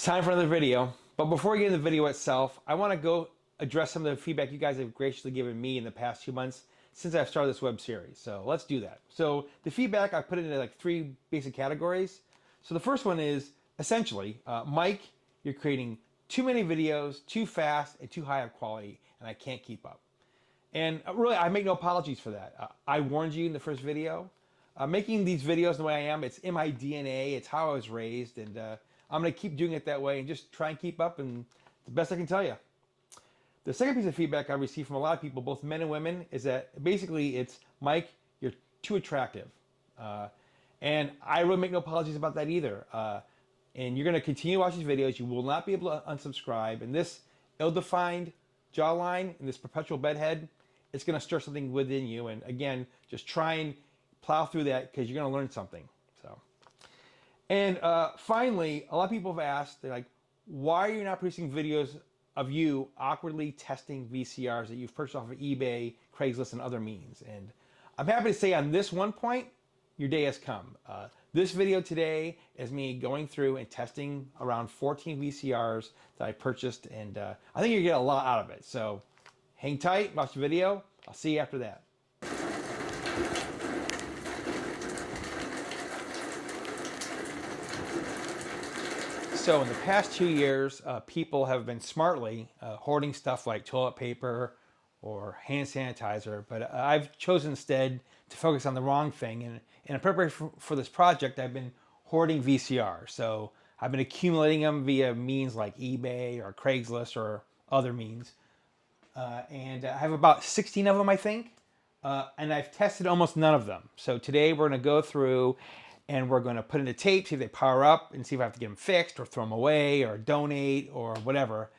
It's time for another video. But before we get into the video itself, I want to go address some of the feedback you guys have graciously given me in the past 2 months since I've started this web series. So let's do that. So the feedback, I put it into like 3 basic categories. So the first one is essentially, Mike, you're creating too many videos, too fast, and too high of quality, and I can't keep up. And really, I make no apologies for that. I warned you in the first video. Making these videos the way I am, it's in my DNA. It's how I was raised, and I'm going to keep doing it that way and just try and keep up, and the best I can tell you. The second piece of feedback I received from a lot of people, both men and women, is that basically it's, Mike, you're too attractive. And I really make no apologies about that either. And you're going to continue to watch these videos. You will not be able to unsubscribe. And this ill-defined jawline and this perpetual bedhead, it's going to stir something within you. And again, just try and plow through that because you're going to learn something. So, and finally, a lot of people have asked, they're like, why are you not producing videos of you awkwardly testing VCRs that you've purchased off of eBay, Craigslist, and other means? And I'm happy to say on this one point, your day has come. This video today is me going through and testing around 14 VCRs that I purchased, and I think you're gonna get a lot out of it. So hang tight, watch the video. I'll see you after that. So in the past 2 years, people have been smartly hoarding stuff like toilet paper or hand sanitizer, but I've chosen instead to focus on the wrong thing. And in preparation for this project, I've been hoarding VCR. So I've been accumulating them via means like eBay or Craigslist or other means. And I have about 16 of them, I think. And I've tested almost none of them. So today we're going to go through and we're going to put in a tape, see if they power up, and see if I have to get them fixed or throw them away or donate or whatever.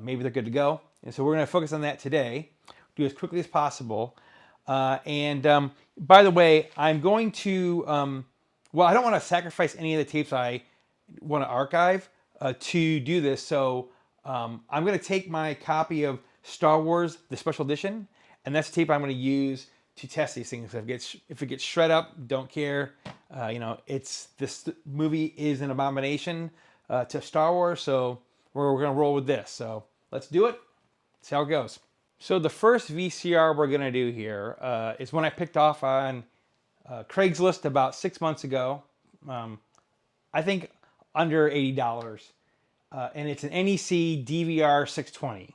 Maybe they're good to go. And so we're going to focus on that today, do as quickly as possible. And by the way, I'm going to, well, I don't want to sacrifice any of the tapes I want to archive to do this. So I'm going to take my copy of Star Wars, the special edition, and that's the tape I'm going to use to test these things. If it gets shred up, don't care. You know, this movie is an abomination to Star Wars, so we're going to roll with this. So let's do it. See how it goes. So the first VCR we're going to do here is one I picked off on Craigslist about 6 months ago. I think under $80. And it's an NEC DVR 620.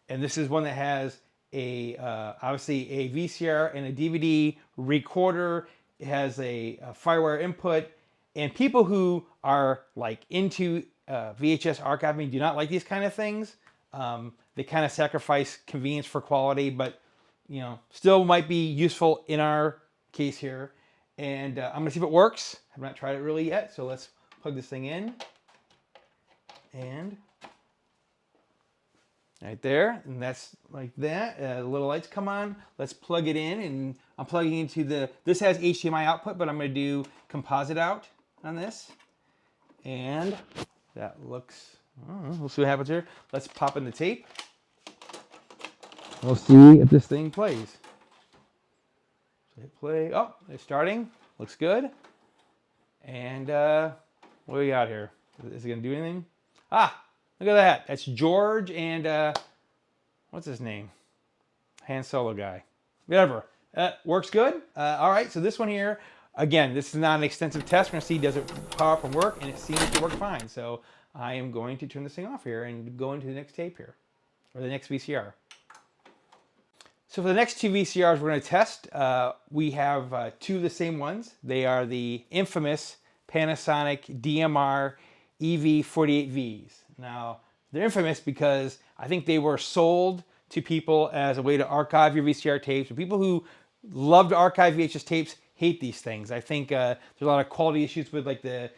And this is one that has obviously a VCR and a DVD recorder. It has a FireWire input. And people who are like into VHS archiving do not like these kind of things. They kind of sacrifice convenience for quality, but you know, still might be useful in our case here. And I'm gonna see if it works. I've not tried it really yet, so let's plug this thing in. And right there, and that's like that. The little lights come on. Let's plug it in, and I'm plugging into this has HDMI output, but I'm gonna do composite out on this. And that looks, we'll see what happens here. Let's pop in the tape. We'll see if this thing plays. So hit play. Oh, it's starting. Looks good. And what do we got here? Is it going to do anything? Ah, look at that. That's George and what's his name? Han Solo guy. Whatever. Works good. All right, so this one here, again, this is not an extensive test. We're going to see does it power up and work, and it seems to work fine. So I am going to turn this thing off here and go into the next tape here, or the next VCR. So for the next 2 VCRs we're going to test, we have 2 of the same ones. They are the infamous Panasonic DMR EV48Vs. Now, they're infamous because I think they were sold to people as a way to archive your VCR tapes. And people who love to archive VHS tapes hate these things. I think there's a lot of quality issues with like the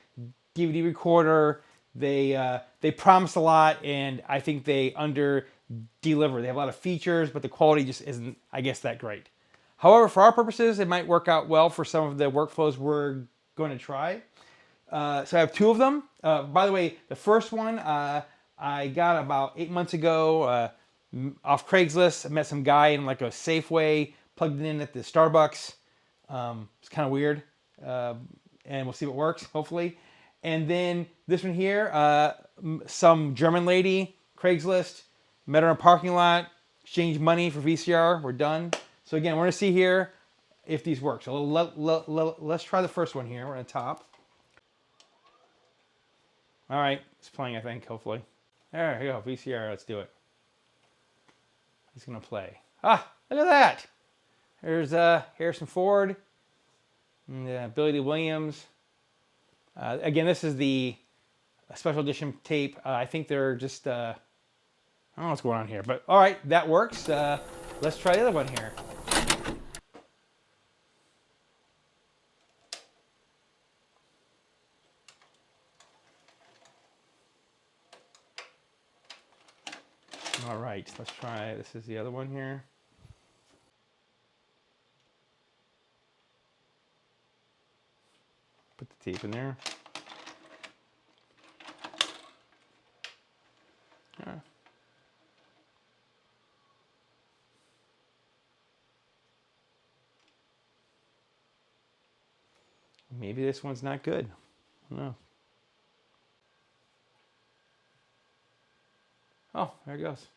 DVD recorder. They promise a lot, and I think they under-deliver. They have a lot of features, but the quality just isn't, I guess, that great. However, for our purposes, it might work out well for some of the workflows we're going to try. So I have 2 of them. By the way, the first one I got about 8 months ago off Craigslist. I met some guy in like a Safeway, plugged it in at the Starbucks. It's kind of weird, and we'll see if it works, hopefully. And then this one here, some German lady, Craigslist, met her in a parking lot, exchanged money for VCR. We're done. So again, we're gonna see here if these work. So let's try the first one here. We're on top. All right, it's playing, I think, hopefully. There you go, VCR, let's do it. He's gonna play. Ah, look at that. There's Harrison Ford, and, Billy D. Williams. Again, this is the special edition tape. I think they're just, I don't know what's going on here, but all right, that works. Let's try the other one here. All right, let's try, this is the other one here. Put the tape in there. Yeah. Maybe this one's not good. I don't know. Oh, there it goes.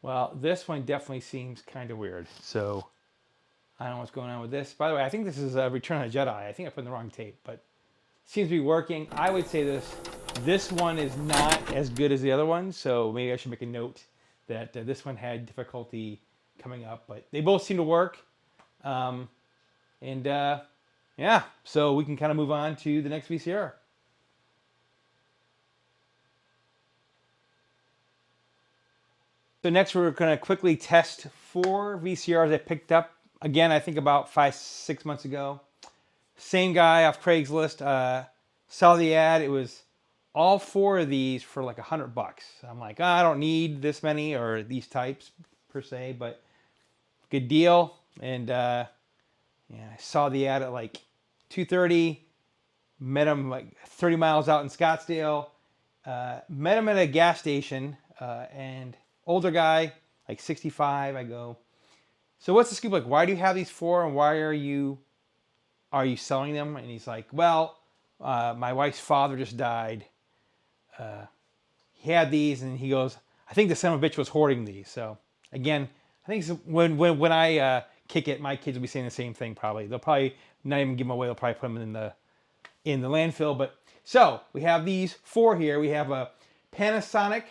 Well, this one definitely seems kind of weird. So I don't know what's going on with this. By the way, I think this is Return of the Jedi. I think I put in the wrong tape, but it seems to be working. I would say this one is not as good as the other one, so maybe I should make a note that this one had difficulty coming up, but they both seem to work. Yeah, so we can kind of move on to the next VCR. So next we're going to quickly test 4 VCRs I picked up. Again, I think about 5-6 months ago. Same guy off Craigslist. Saw the ad. It was all 4 of these for like $100. I'm like, oh, I don't need this many or these types per se, but good deal. And yeah, I saw the ad at like 2:30. Met him like 30 miles out in Scottsdale. Met him at a gas station and older guy, like 65. I go, so what's the scoop? Like, why do you have these 4 and why are you selling them? And he's like, well, my wife's father just died. He had these, and he goes, I think the son of a bitch was hoarding these. So again, I think when I kick it, my kids will be saying the same thing. Probably they'll probably not even give them away. They'll probably put them in the landfill. But so we have these 4 here. We have a Panasonic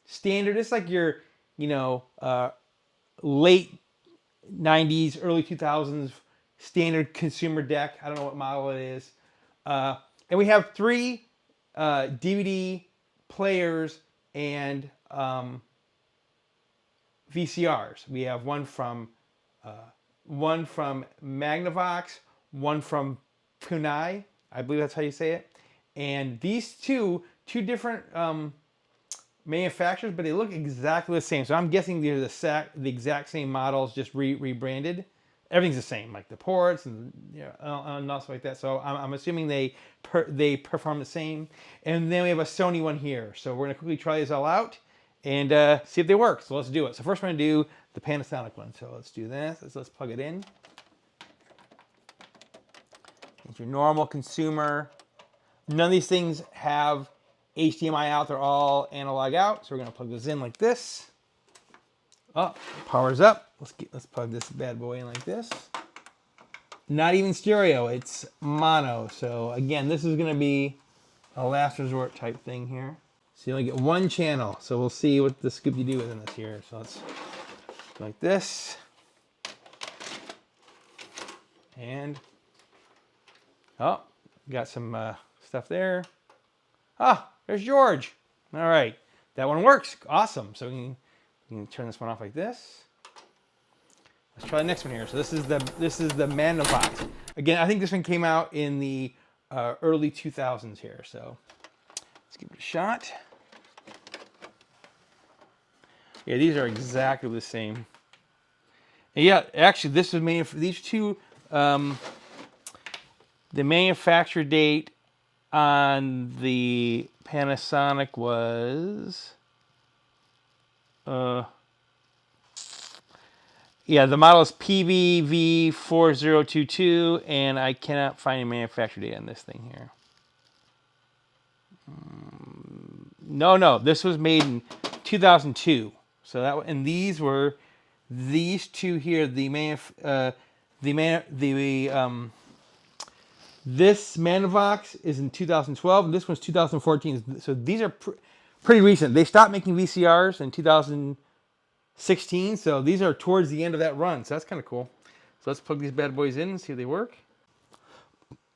standard. It's like your late 90s, early 2000s standard consumer deck. I don't know what model it is. And we have 3 DVD players and VCRs. We have one from Magnavox, one from Punai, I believe that's how you say it. And these two different manufacturers, but they look exactly the same. So I'm guessing they're the exact same models, just rebranded. Everything's the same, like the ports and and also like that. So I'm assuming they perform the same. And then we have a Sony one here. So we're gonna quickly try these all out and see if they work. So let's do it. So first we're gonna do the Panasonic one. So let's do this. Let's plug it in. It's your normal consumer. None of these things have HDMI out. They're all analog out. So we're gonna plug this in like this. Oh, powers up. Let's plug this bad boy in like this. Not even stereo, it's mono. So again, this is gonna be a last resort type thing here. So you only get 1 channel. So we'll see what the Scooby-Doo is in this here. So let's go like this. And, oh, got some stuff there. Ah, there's George. All right, that one works, awesome. So you can turn this one off like this. Let's try the next one here. So this is the Magnavox. Again, I think this one came out in the early 2000s here. So let's give it a shot. Yeah, these are exactly the same. And yeah, actually, this was made for these two. The manufacture date on the Panasonic was Yeah, the model is PVV4022, and I cannot find any manufacturer date on this thing here. No, this was made in 2002. So that, and these two here. This Manavox is in 2012, and this one's 2014. So these are pretty recent. They stopped making VCRs in 2016, so these are towards the end of that run. So that's kind of cool. So let's plug these bad boys in and see if they work.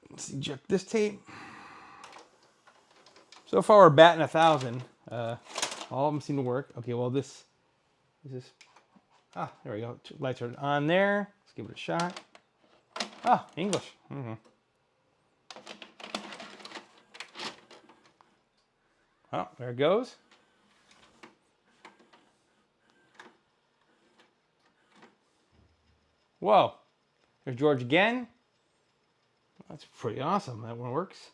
Let's eject this tape. So far we're batting 1,000. All of them seem to work. Okay, well this is this. There we go. Lights are on there. Let's give it a shot. English. Mm-hmm. Oh, there it goes. Whoa. There's George again. That's pretty awesome. That one works.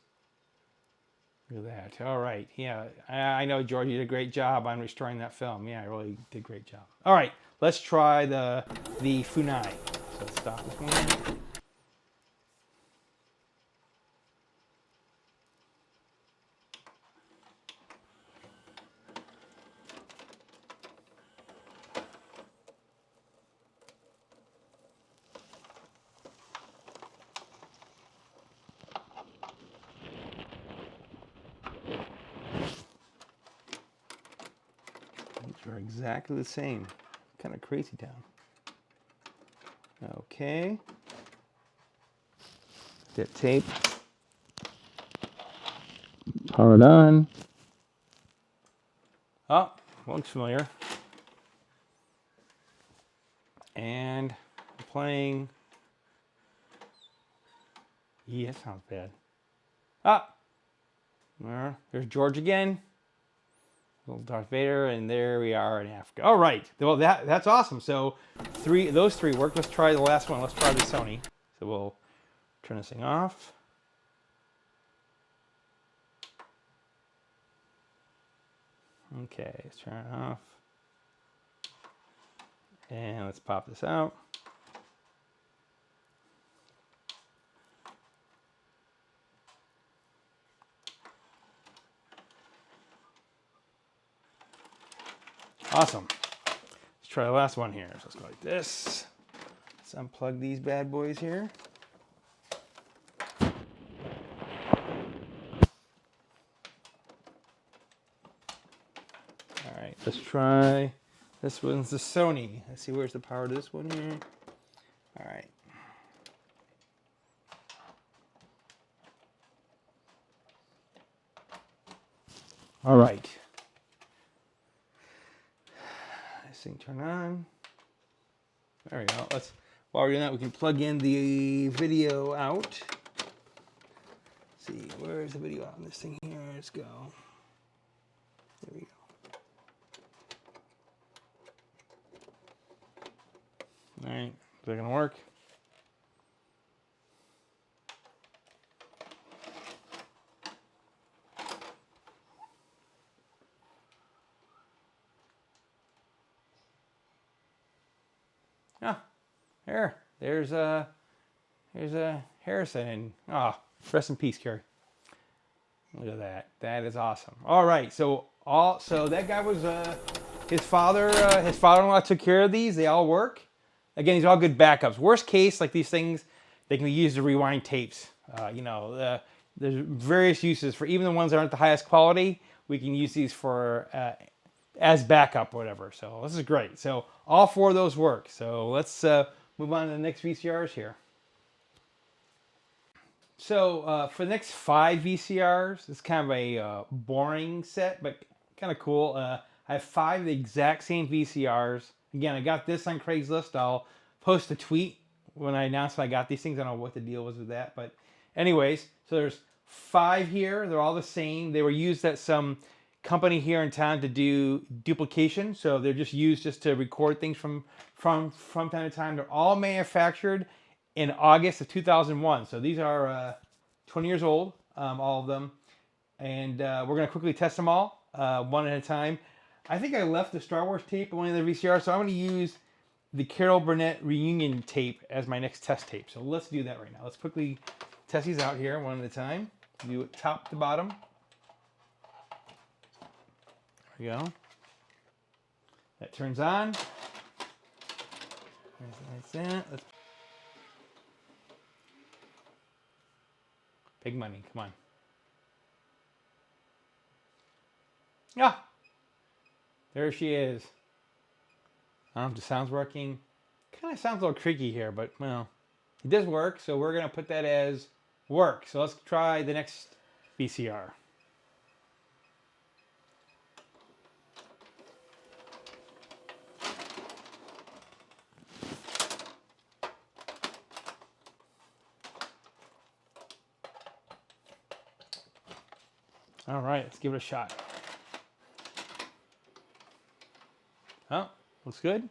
Look at that. All right. Yeah, I know, George, you did a great job on restoring that film. Yeah, I really did a great job. All right, let's try the Funai. So let's stop this one. These are exactly the same. Kind of crazy town. Okay. That tape. Power it on. Oh, looks familiar. And I'm playing. Yeah, that sounds bad. There's George again. Little Darth Vader, and there we are in Africa. All right. Well, that's awesome. So those three work. Let's try the last one. Let's try the Sony. So we'll turn this thing off. Okay, let's turn it off. And let's pop this out. Awesome. Let's try the last one here. So let's go like this. Let's unplug these bad boys here. All right, let's try. This one's the Sony. Let's see, where's the power to this one here. All right. All right. This thing turn on. There we go. While we're doing that, we can plug in the video out. Let's see, where's the video out on this thing here? Let's go. There we go. All right, is that gonna work? There's Harrison. Rest in peace, Carrie. Look at that. That is awesome. All right, so that guy was his father. His father-in-law took care of these. They all work. Again, these are all good backups. Worst case, like these things, they can be used to rewind tapes. There's various uses for even the ones that aren't the highest quality. We can use these for as backup, or whatever. So this is great. So all four of those work. So let's move on to the next VCRs here. So for the next 5 VCRs, it's kind of a boring set, but kind of cool. I have 5 of the exact same VCRs. Again, I got this on Craigslist. I'll post a tweet when I announce I got these things. I don't know what the deal was with that, but anyways, so there's 5 here. They're all the same. They were used at some company here in town to do duplication, so they're just used just to record things from time to time. They're all manufactured in August of 2001, so these are 20 years old, all of them, and we're going to quickly test them all one at a time. I think I left the Star Wars tape on one of the VCRs, so I'm going to use the Carol Burnett reunion tape as my next test tape. So let's do that right now. Let's quickly test these out here one at a time. Do it top to bottom. There we go. That turns on. There's that. Let's... Big money, come on. Ah! There she is. I don't know if the sound's working. Kind of sounds a little creaky here, but well, it does work, so we're gonna put that as work. So let's try the next VCR. All right, let's give it a shot. Oh, looks good.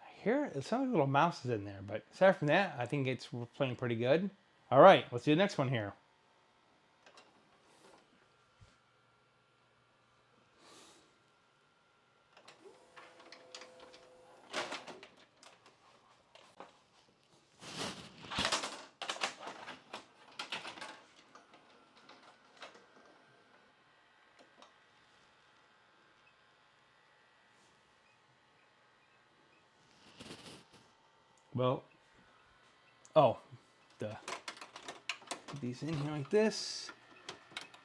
I hear some little mouses in there, but aside from that, I think it's playing pretty good. All right, let's do the next one here. Well, oh, duh. Put these in here like this,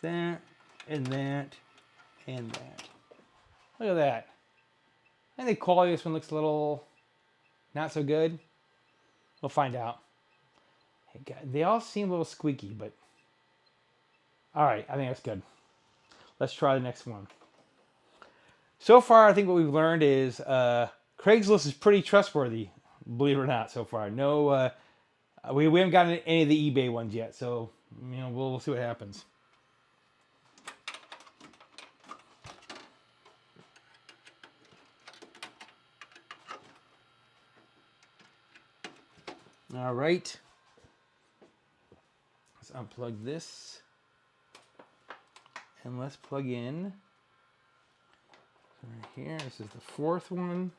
that, and that, and that. Look at that. I think the quality of this one looks a little not so good. We'll find out. Hey, God, they all seem a little squeaky, but all right, I think that's good. Let's try the next one. So far, I think what we've learned is Craigslist is pretty trustworthy, believe it or not, so far. No, we haven't gotten any of the eBay ones yet, so you know we'll see what happens. All right, let's unplug this, and let's plug in. Right here, this is the fourth one.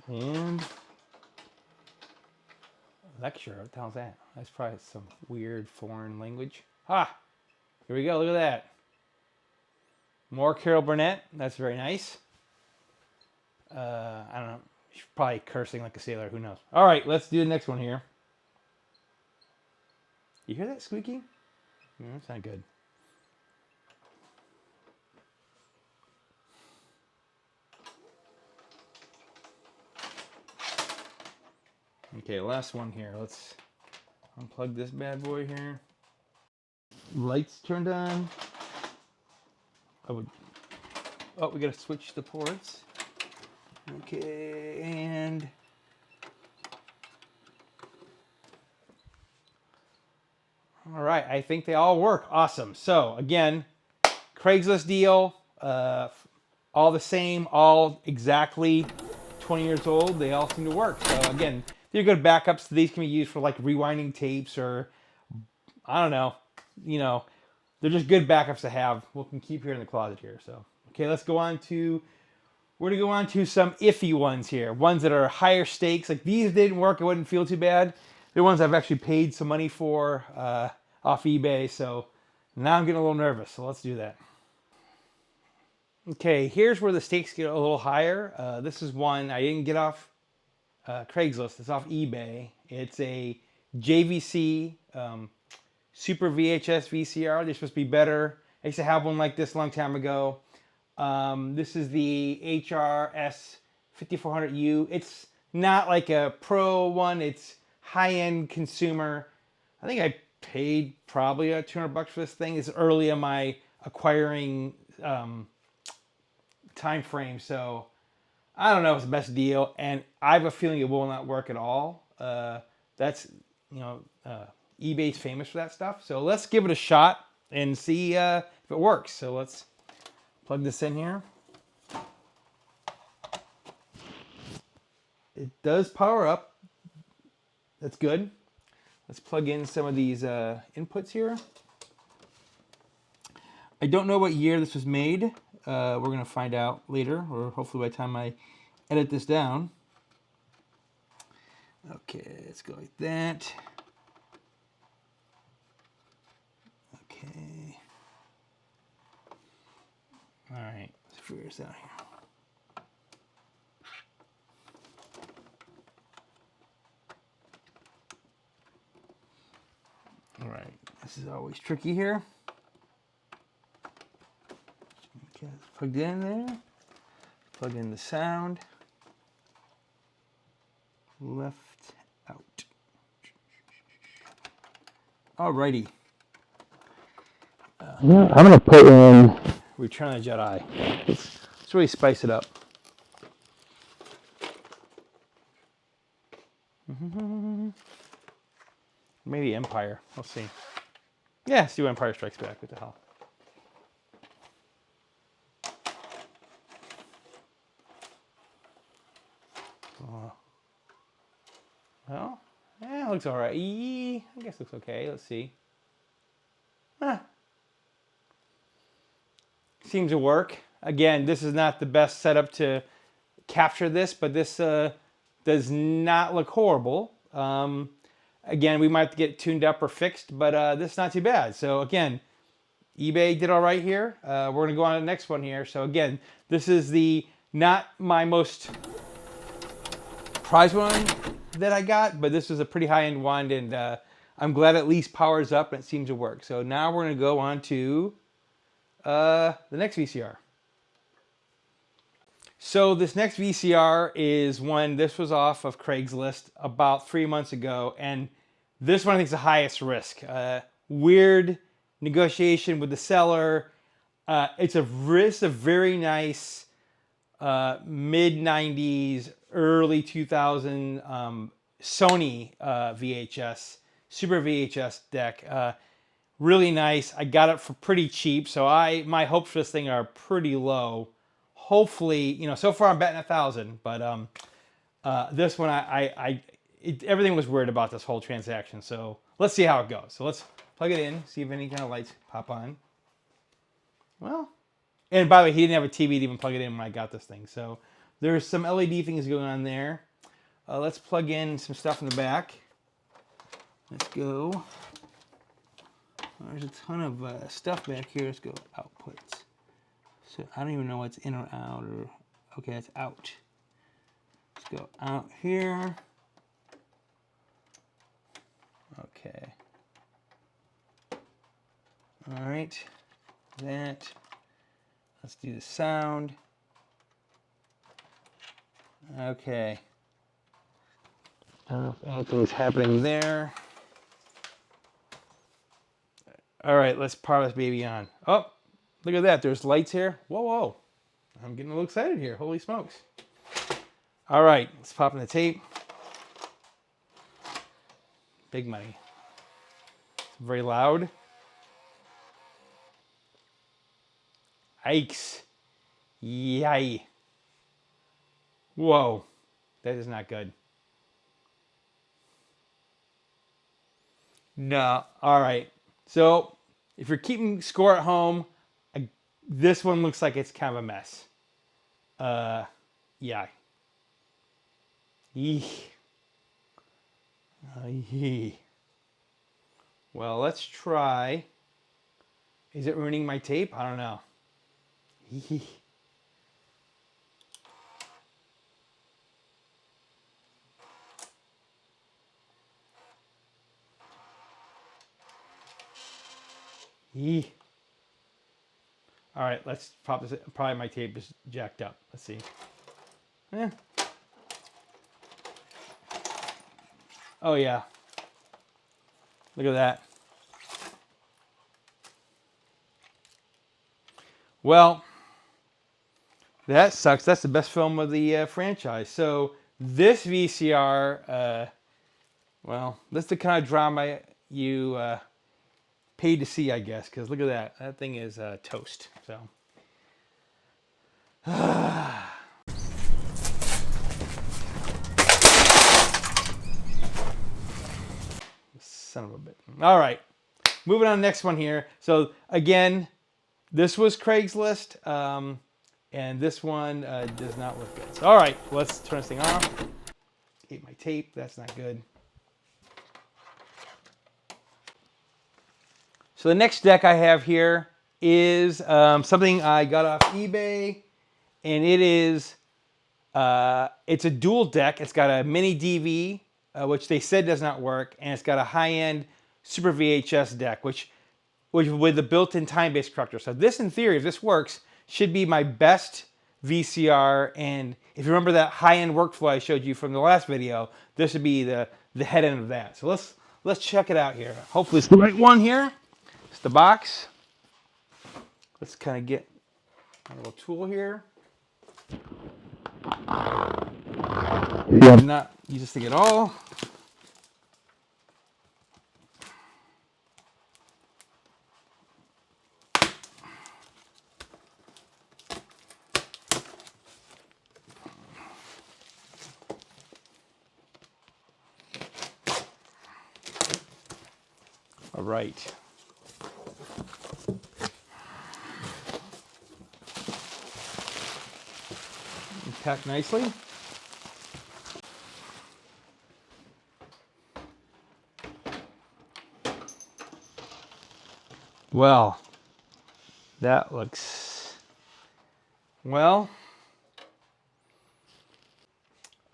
And lecture, what the hell's that? That's probably some weird foreign language. Ah, here we go, look at that. More Carol Burnett, that's very nice. I don't know, she's probably cursing like a sailor, who knows. All right, let's do the next one here. You hear that squeaking? No, that's not good. Okay, last one here. Let's unplug this bad boy here. Lights turned on. Oh, we gotta switch the ports. Okay, and all right, I think they all work. Awesome. So again, Craigslist deal, all the same, all exactly 20 years old. They all seem to work. So again, they're good backups. These can be used for like rewinding tapes or I don't know, you know, they're just good backups to have. We can keep here in the closet here. So okay, let's go on to. We're gonna go on to some iffy ones here. Ones that are higher stakes. Like these didn't work. It wouldn't feel too bad. They're ones I've actually paid some money for off eBay. So now I'm getting a little nervous. So let's do that. Okay, here's where the stakes get a little higher. This is one I didn't get off Craigslist. It's off eBay. It's a JVC Super VHS VCR. They're supposed to be better. I used to have one like this a long time ago. This is the HRS 5400U. It's not like a pro one. It's high-end consumer. I think I paid probably $200 for this thing. It's early in my acquiring time frame, so I don't know if it's the best deal, and I have a feeling it will not work at all. That's, you know, eBay's famous for that stuff. So let's give it a shot and see if it works. So let's plug this in here. It does power up. That's good. Let's plug in some of these inputs here. I don't know what year this was made. We're going to find out later, or hopefully by the time I edit this down. Okay, let's go like that. Okay. All right, let's figure this out here. All right, this is always tricky here. Okay, let's plug it in there. Plug in the sound. Left out. Alrighty. Yeah, I'm gonna put in. Return of the Jedi. Let's really spice it up. Maybe Empire. We'll see. Yeah, let's do Empire Strikes Back. What the hell? Well, yeah, it looks all right. I guess it looks okay. Let's see. Seems to work. Again, this is not the best setup to capture this, but this does not look horrible. Again, we might have to get tuned up or fixed, but this is not too bad. So again, eBay did all right here. We're going to go on to the next one here. So again, this is the not my most prize one that I got, but this was a pretty high-end one, and I'm glad it at least powers up and it seems to work. So now we're going to go on to the next VCR. So this next VCR is one, this was off of Craigslist about 3 months ago, and this one I think is the highest risk. Weird negotiation with the seller. It's a very nice mid-90s, early 2000 Sony VHS, Super VHS deck. Really nice. I got it for pretty cheap, so my hopes for this thing are pretty low. Hopefully, so far I'm betting 1,000, but this one everything was weird about this whole transaction. So let's see how it goes. So let's plug it in, see if any kind of lights pop on. Well, and by the way, he didn't have a TV to even plug it in when I got this thing. So there's some LED things going on there. Let's plug in some stuff in the back. Let's go. There's a ton of stuff back here. Let's go outputs. So I don't even know what's in or out, or okay, that's out. Let's go out here. Okay. All right. That. Let's do the sound. Okay. I don't know if anything's happening there. All right, let's power this baby on. Oh, look at that. There's lights here. Whoa, whoa. I'm getting a little excited here. Holy smokes. All right, let's pop in the tape. Big money. It's very loud. Yikes. Yay. Whoa. That is not good. No. All right. So if you're keeping score at home, this one looks like it's kind of a mess. Yeah. Eek. Yee. Well, let's try. Is it ruining my tape? I don't know. Yee. Yee. All right, let's pop this. Probably my tape is jacked up. Let's see. Eh. Oh yeah. Look at that. Well, that sucks. That's the best film of the franchise. So this VCR, well, this is the kind of drama you paid to see, I guess, because look at that. That thing is toast. So. Son of a bit. All right. Moving on to the next one here. So again, This was Craigslist, and this one does not look good. So, all right, let's turn this thing off. Ate my tape. That's not good. So the next deck I have here is something I got off eBay, and it is it's a dual deck. It's got a mini DV, which they said does not work, and it's got a high-end Super VHS deck, which with the built-in time-based corrector. So this, in theory, if this works, should be my best VCR. And if you remember that high-end workflow I showed you from the last video, this would be the head end of that. So let's check it out here. Hopefully it's the right one here. It's the box. Let's kind of get a little tool here. Yeah. Not use this thing at all. All right. Packed nicely. Well, that looks, well,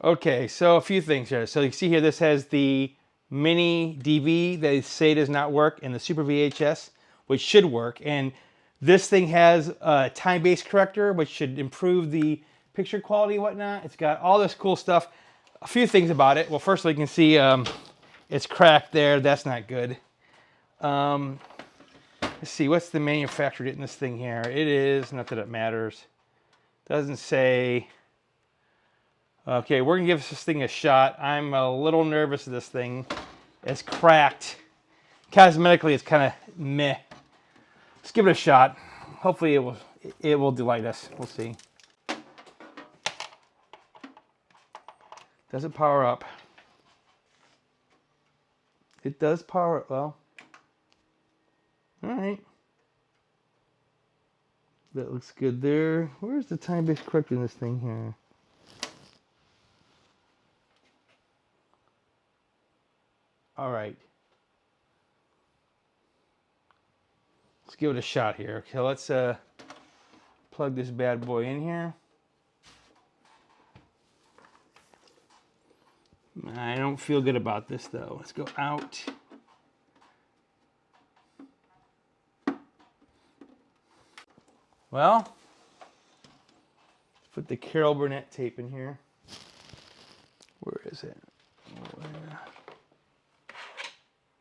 okay, so a few things here. So you see here, this has the mini DV they say does not work, and the Super VHS, which should work. And this thing has a time-based corrector, which should improve the picture quality and whatnot. It's got all this cool stuff. A few things about it. Well, first you can see it's cracked there. That's not good. Let's see, what's the manufacturer date in this thing here? It is, not that it matters. Doesn't say. Okay, we're gonna give this thing a shot. I'm a little nervous of this thing. It's cracked. Cosmetically, it's kind of meh. Let's give it a shot. Hopefully it will delight us. We'll see. Does it power up? It does power up, well. All right. That looks good there. Where's the time-based corrector in this thing here? All right. Let's give it a shot here. Okay, let's plug this bad boy in here. I don't feel good about this though. Let's go out. Well, let's put the Carol Burnett tape in here. Where is it? Where?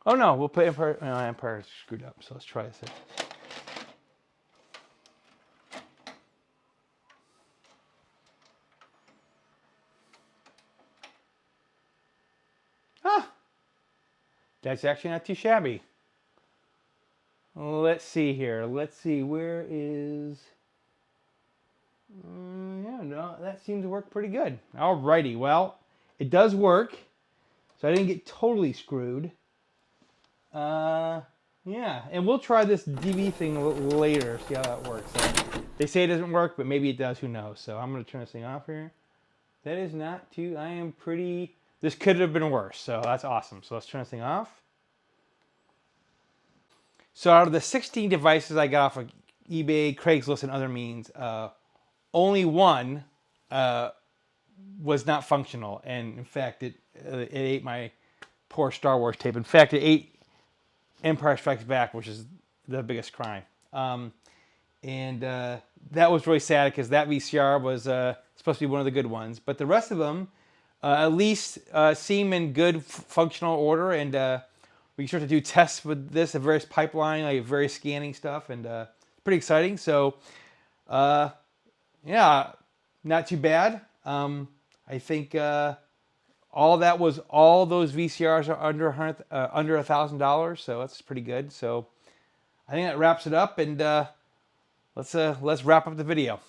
Oh no, we'll put Empire. No, Empire's screwed up, so let's try this. Ah, that's actually not too shabby. Let's see here. Let's see, where is... yeah, no, that seems to work pretty good. Alrighty, well, it does work. So I didn't get totally screwed. Yeah, and we'll try this DV thing a little later, see how that works. So they say it doesn't work, but maybe it does, who knows. So I'm going to turn this thing off here. That is not too... I am pretty... This could have been worse, so that's awesome. So let's turn this thing off. So out of the 16 devices I got off of eBay, Craigslist, and other means, only one was not functional. And in fact, it ate my poor Star Wars tape. In fact, it ate Empire Strikes Back, which is the biggest crime. And that was really sad because that VCR was supposed to be one of the good ones. But the rest of them at least seem in good functional order. And we can start to do tests with this, a various pipeline, like various scanning stuff, and pretty exciting. So, yeah, not too bad. I think all those VCRs are under $1,000, so that's pretty good. So, I think that wraps it up, and let's wrap up the video.